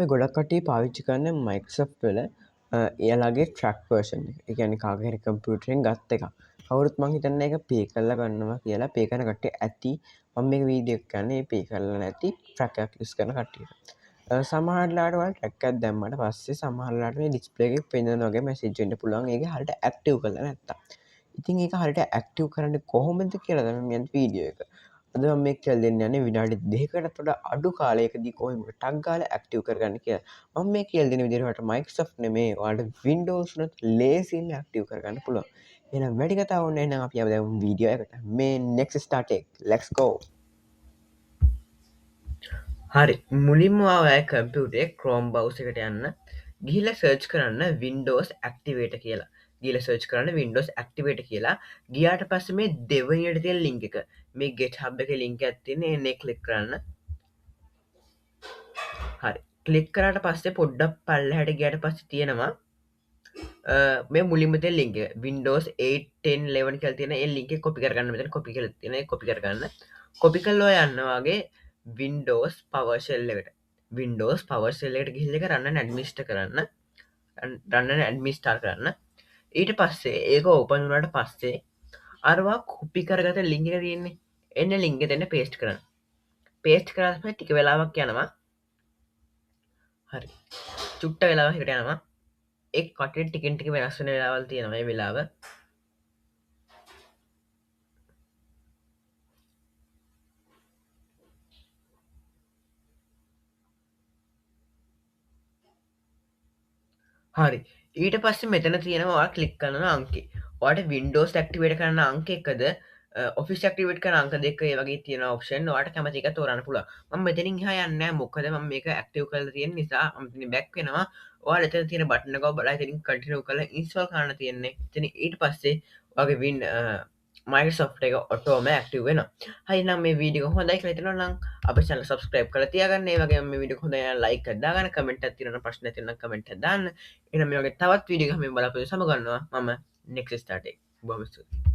අපේ ගොඩක් කට්ටිය පාවිච්චි කරන්නේ Microsoft වල එයාලාගේ ට්‍රැක් වර්ෂන් එක. ඒ කියන්නේ කාගේ හරි කම්පියුටරෙන් ගත්ත එකක්. කවුරුත් මං හිතන්නේ ඒක පේ කරලා ගන්නවා කියලා. පේ කරන කට්ටිය ඇති. මම මේක වීඩියෝ එකක් කරන්නේ පේ කරලා නැති ට්‍රැක් එකක් යූස් කරන කට්ටියට. සමහරట్లాට ඔයාලා ට්‍රැක් එකක් දැම්මට පස්සේ සමහරట్లాට මේ ඩිස්ප්ලේ එකේ පෙන්වන වගේ මැසේජ් වෙන්න පුළුවන්. ඒක හරියට ඇක්ටිව් කරලා නැත්තම්. ඉතින් ඒක හරියට ඇක්ටිව් කරන්නේ කොහොමද කියලා තමයි මේ වීඩියෝ එක. අද මම මේක කියලා දෙන්න යන්නේ විනාඩි 2කටත් වඩා අඩු කාලයකදී කොහොමද ටක් ගාලා ඇක්ටිව් කරගන්නේ කියලා. මම මේ කියලා දෙන විදිහට ඔයාලට Microsoft නෙමේ ඔයාලට Windows උනත් ලේසියෙන් ඇක්ටිව් කරගන්න පුළුවන්. එහෙනම් වැඩි කතා ඕනේ නැහැ. අපි යමු වීඩියෝ එකට. මේ next start එක. Let's go. හරි මුලින්ම ඔයා කම්පියුටරේ Chrome browser එකට යන්න. ගිහිල්ලා search කරන්න Windows Activate කියලා. ගිහිල්ලා search කරන්න Windows Activate කියලා. ගියාට පස්සේ මේ දෙවෙනියට තියෙන link එක. මේ GitHub එකේ link එකක් තියෙන. එන්නේ click කරන්න. හරි ක්ලික් කරාට පස්සේ පොඩ්ඩක් පල්ලෙහාට ගියාට පස්සේ තියෙනවා මේ මුලින්ම තියෙන link එක Windows 8 10 11 කියලා තියෙන ඒ link එක copy කරගන්න මෙතන copy කියලා තියෙන ඒ copy කරගන්න copy කරලා ඔය යන්න වාගේ Windows PowerShell එකට Windows PowerShell එකට ගිහිල්ලා ඒක run and administer කරන්න run and administer කරන්න ඊට පස්සේ ඒක open වුණාට පස්සේ අරවා copy කරගත link එක තියෙන්නේ එන්න link එක දෙන්න paste කරන්න paste කරලා පස්සේ ටික වෙලාවක් යනවා හරි චුට්ට වෙලාවකට යනවා එක් කටේ ටිකෙන් ටික වෙනස් වෙන වෙලාවල් තියෙනවා මේ වෙලාව හරි ඊට පස්සේ මෙතන තියෙනවා ඔයා ක්ලික් කරන අංකේ ඔයාට Windows Activate කරන්න අංක එකද Office Activate කරන අංක දෙක ඒ වගේ තියෙන ඔප්ෂන් ඔයාට කැමති එක තෝරන්න පුළුවන් මම මෙතනින් එහා යන්නේ නැහැ මොකද මම මේක ඇක්ටිව් කරලා තියෙන නිසා මම මෙතනින් බෑක් වෙනවා ඔයාලා එතන තියෙන බටන් එක ඔබලා ඉතින් කන්ටිනියු කරලා ඉන්ස්ටෝල් කරන්න තියෙන්නේ ඉතින් ඊට පස්සේ ඔයාගේ Microsoft එක ඔටෝම ඇක්ටිව් වෙනවා. හරි නම් මේ වීඩියෝ හොඳයි කියලා හිතනවා නම් අපේ channel subscribe කරලා තියාගන්න. ඒ වගේම මේ වීඩියෝ හොඳයි නම් like එකක් දාගන්න, comment එකක් තියෙනවා නම් ප්‍රශ්න තියෙනවා නම් comment එකක් දාන්න. එහෙනම් මේ වගේ තවත් වීඩියෝ එකක් මේ බලාපොරොත්තු සමගන්නවා. මම next start එක. බොහොම ස්තුතියි.